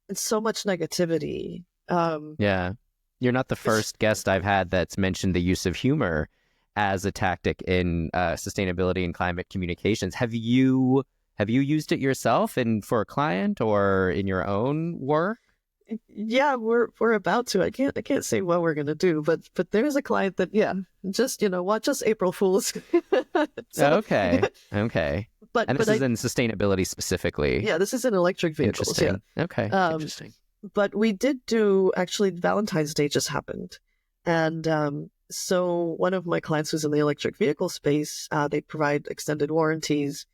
and so much negativity. Yeah. You're not the first guest I've had that's mentioned the use of humor as a tactic in sustainability and climate communications. Have you used it yourself and for a client or in your own work? Yeah, we're about to. I can't say what we're gonna do, but there's a client that, just watch us April Fools. So, Okay. And this but is in sustainability specifically. yeah, this is in electric vehicles. Interesting. Yeah. Okay. Interesting. But we did do, actually, Valentine's Day just happened, and so one of my clients who's in the electric vehicle space, they provide extended warranties.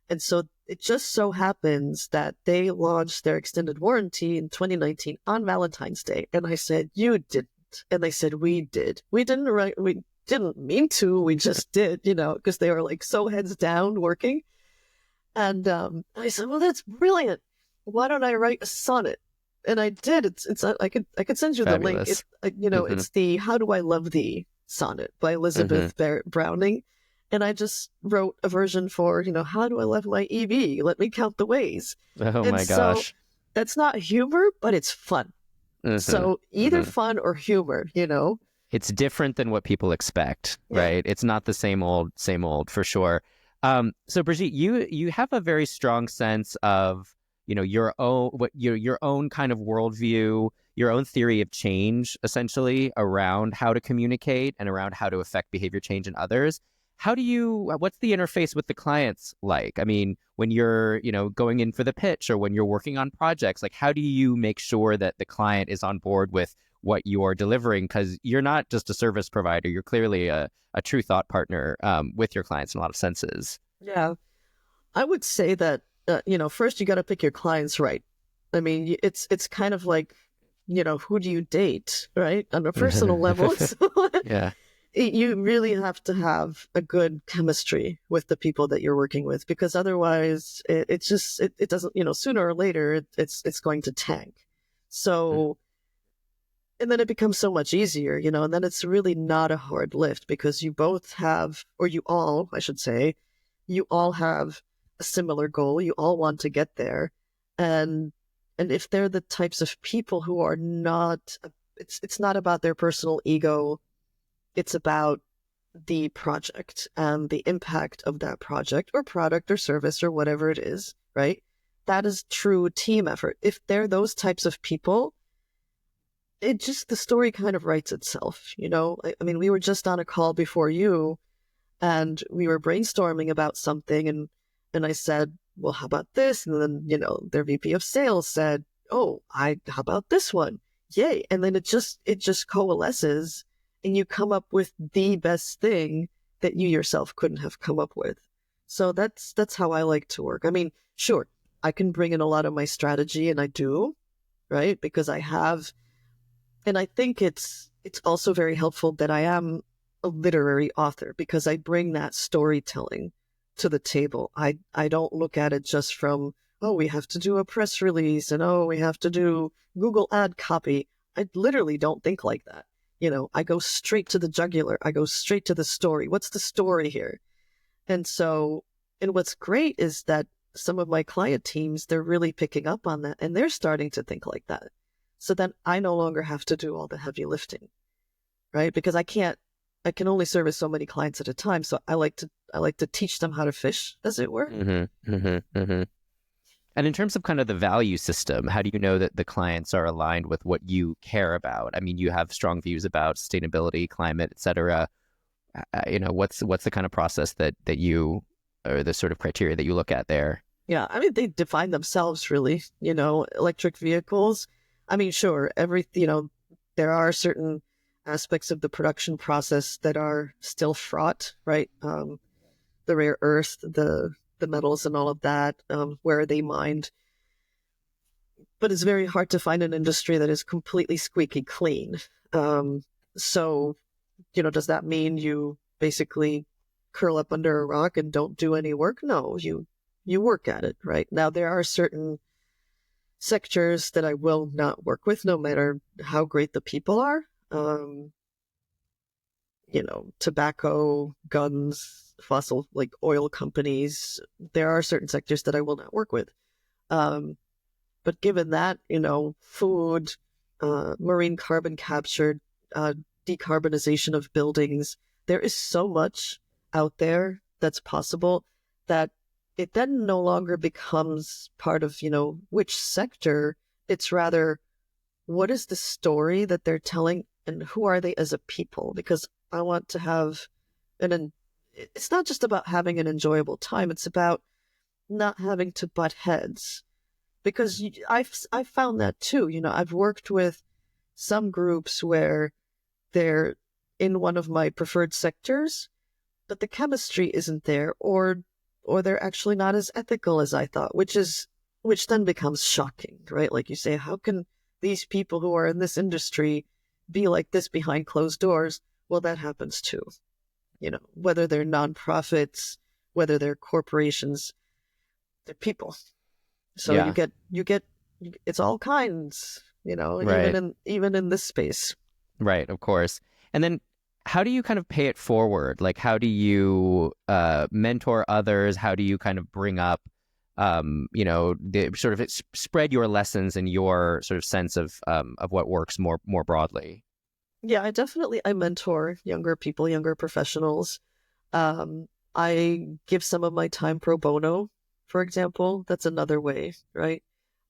And so it just so happens that they launched their extended warranty in 2019 on Valentine's Day. And I said, "You didn't." And they said, "We did. We didn't mean to. We just did," because they were like so heads down working. And I said, "Well, that's brilliant. Why don't I write a sonnet?" And I did. I could send you Fabulous. the link. It's the "How Do I Love Thee" sonnet by Elizabeth Barrett Browning. And I just wrote a version for, "How do I love my EV? Let me count the ways." Oh And my so gosh. that's not humor, but it's fun. So either fun or humor, It's different than what people expect, Yeah. right? It's not the same old for sure. So Brigitte, you have a very strong sense of, your own kind of worldview, your own theory of change, essentially, around how to communicate and around how to affect behavior change in others. What's the interface with the clients like? I mean, when you're, going in for the pitch or when you're working on projects, like how do you make sure that the client is on board with what you're delivering? Because you're not just a service provider. You're clearly a true thought partner with your clients in a lot of senses. Yeah. I would say that, first you got to pick your clients right. I mean, it's kind of like, who do you date, right? On a personal level. So, Yeah. you really have to have a good chemistry with the people that you're working with, because otherwise it doesn't, sooner or later it's going to tank. So, and then it becomes so much easier, and then it's really not a hard lift, because you both have, or you all, I should say, you all have a similar goal. You all want to get there. And if they're the types of people who are not, it's not about their personal ego. It's about the project and the impact of that project or product or service or whatever it is, right? That is true team effort. If they're those types of people, the story kind of writes itself, I mean, we were just on a call before you, and we were brainstorming about something, and I said, "Well, how about this?" And then, their VP of sales said, "Oh, how about this one? Yay." And then it just coalesces, and you come up with the best thing that you yourself couldn't have come up with. So that's how I like to work. I mean, sure, I can bring in a lot of my strategy, and I do, right? Because I have, and I think it's also very helpful that I am a literary author, because I bring that storytelling to the table. I don't look at it just from, oh, we have to do a press release, and oh, we have to do Google ad copy. I literally don't think like that. I go straight to the jugular. I go straight to the story. What's the story here? And what's great is that some of my client teams, they're really picking up on that, and they're starting to think like that. So then I no longer have to do all the heavy lifting, right? Because I can only service so many clients at a time. So I like to teach them how to fish, as it were. And in terms of kind of the value system, how do you know that the clients are aligned with what you care about? I mean, you have strong views about sustainability, climate, et cetera. What's the kind of process that you, or the sort of criteria that you look at there? Yeah, I mean, they define themselves really, electric vehicles. I mean, sure, there are certain aspects of the production process that are still fraught, right? The rare earth, the metals and all of that, where are they mined? But it's very hard to find an industry that is completely squeaky clean. So, does that mean you basically curl up under a rock and don't do any work? No, you work at it, right? Now, there are certain sectors that I will not work with, no matter how great the people are. Tobacco, guns, fossil, like oil companies. There are certain sectors that I will not work with. But given that, food, marine carbon capture, decarbonization of buildings, there is so much out there that's possible that it then no longer becomes part of, which sector. It's rather, what is the story that they're telling and who are they as a people? Because I want to have it's not just about having an enjoyable time. It's about not having to butt heads. Because I've found that too. I've worked with some groups where they're in one of my preferred sectors, but the chemistry isn't there, or they're actually not as ethical as I thought, which then becomes shocking, right? Like you say, how can these people who are in this industry be like this behind closed doors? Well, that happens too. Whether they're nonprofits, whether they're corporations, they're people. So Yeah. you get it's all kinds, Right. even in this space. Right, of course. And then how do you kind of pay it forward? Like, how do you mentor others? How do you kind of bring up, the sort of spread your lessons and your sort of sense of what works more broadly? Yeah, I mentor younger people, younger professionals. I give some of my time pro bono, for example. That's another way, right?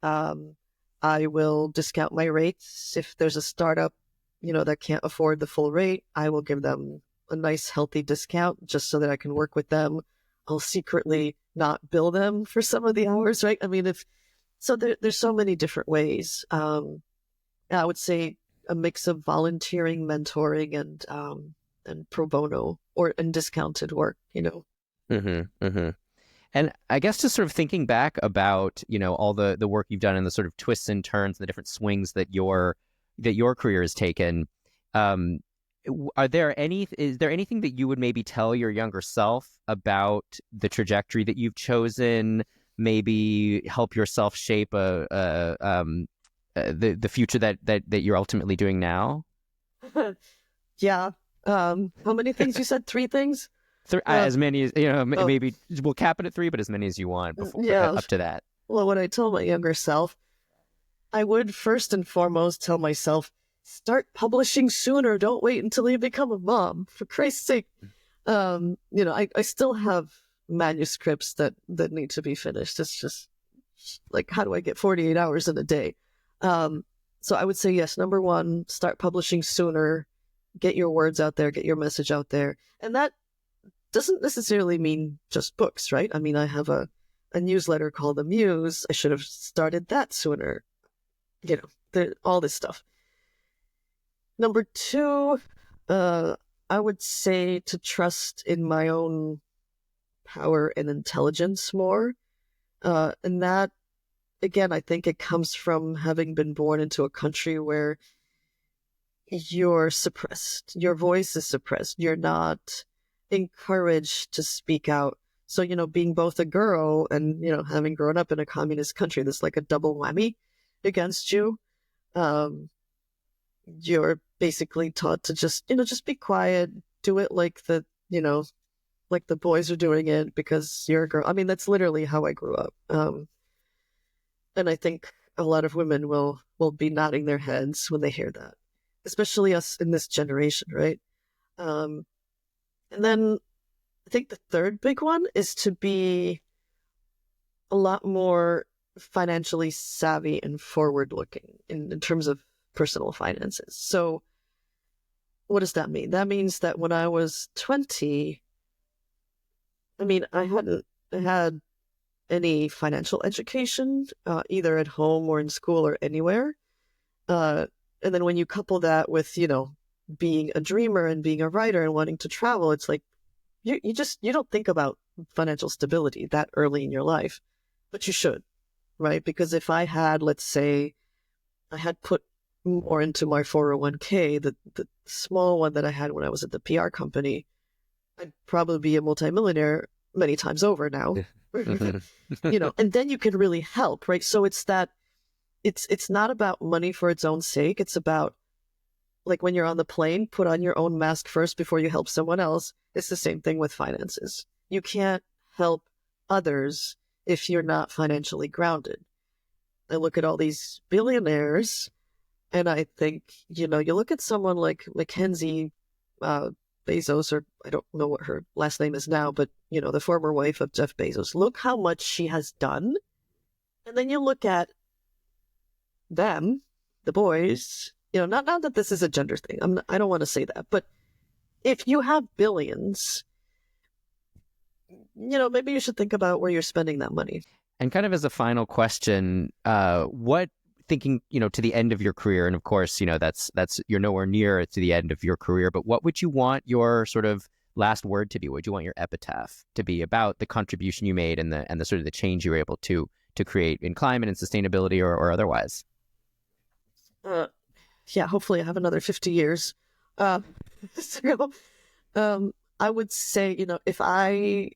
Um, I will discount my rates if there's a startup, that can't afford the full rate. I will give them a nice, healthy discount just so that I can work with them. I'll secretly not bill them for some of the hours, right? I mean, there's so many different ways. I would say a mix of volunteering, mentoring, and pro bono and discounted work. Mm-hmm, mm-hmm. And I guess just sort of thinking back about, all the work you've done and the sort of twists and turns and the different swings that your career has taken, is there anything that you would maybe tell your younger self about the trajectory that you've chosen? Maybe help yourself shape the future that you're ultimately doing now? Yeah. How many things you said? 3 things? Uh, As many as oh, maybe we'll cap it at 3, but as many as you want before yeah. up to that. Well, when I told my younger self, I would first and foremost tell myself, start publishing sooner. Don't wait until you become a mom, for Christ's sake. I still have manuscripts that need to be finished. It's just like, how do I get 48 hours in a day? So I would say, yes, number one, start publishing sooner, get your words out there, get your message out there. And that doesn't necessarily mean just books, right? I mean, I have a newsletter called The Muse. I should have started that sooner. All this stuff. Number two, I would say to trust in my own power and intelligence more. And that, again, I think it comes from having been born into a country where you're suppressed. Your voice is suppressed. You're not encouraged to speak out. So, being both a girl and, having grown up in a communist country, there's like a double whammy against you. You're basically taught to just be quiet, do it like like the boys are doing it because you're a girl. I mean, that's literally how I grew up. And I think a lot of women will be nodding their heads when they hear that, especially us in this generation, right? And then I think the third big one is to be a lot more financially savvy and forward looking in terms of personal finances. So what does that mean? That means that when I was 20, I mean, I hadn't had any financial education, either at home or in school or anywhere. And then when you couple that with, being a dreamer and being a writer and wanting to travel, it's like, you don't think about financial stability that early in your life, but you should, right? Because if I had, let's say, I had put more into my 401k, the small one that I had when I was at the PR company, I'd probably be a multimillionaire many times over now. And then you can really help, right? So it's that it's not about money for its own sake. It's about, like, when you're on the plane, put on your own mask first before you help someone else. It's the same thing with finances. You can't help others if you're not financially grounded. I look at all these billionaires and I think, you look at someone like Mackenzie Bezos, or I don't know what her last name is now, but, the former wife of Jeff Bezos. Look how much she has done. And then you look at them, the boys, not that this is a gender thing. I don't want to say that. But if you have billions, maybe you should think about where you're spending that money. And kind of as a final question, what, thinking, to the end of your career, and of course, that's you're nowhere near to the end of your career, but what would you want your sort of last word to be? What would you want your epitaph to be about the contribution you made and the sort of the change you were able to create in climate and sustainability or otherwise? Yeah, hopefully I have another 50 years. So, I would say, if I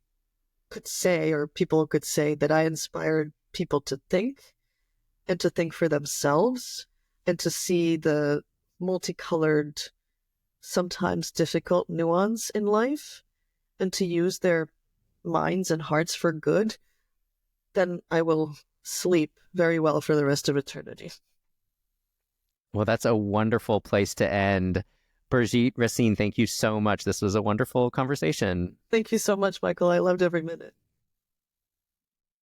could say, or people could say, that I inspired people to think and to think for themselves and to see the multicolored, sometimes difficult nuance in life and to use their minds and hearts for good, then I will sleep very well for the rest of eternity. Well, that's a wonderful place to end. Birgitte Rasine, thank you so much. This was a wonderful conversation. Thank you so much, Michael. I loved every minute.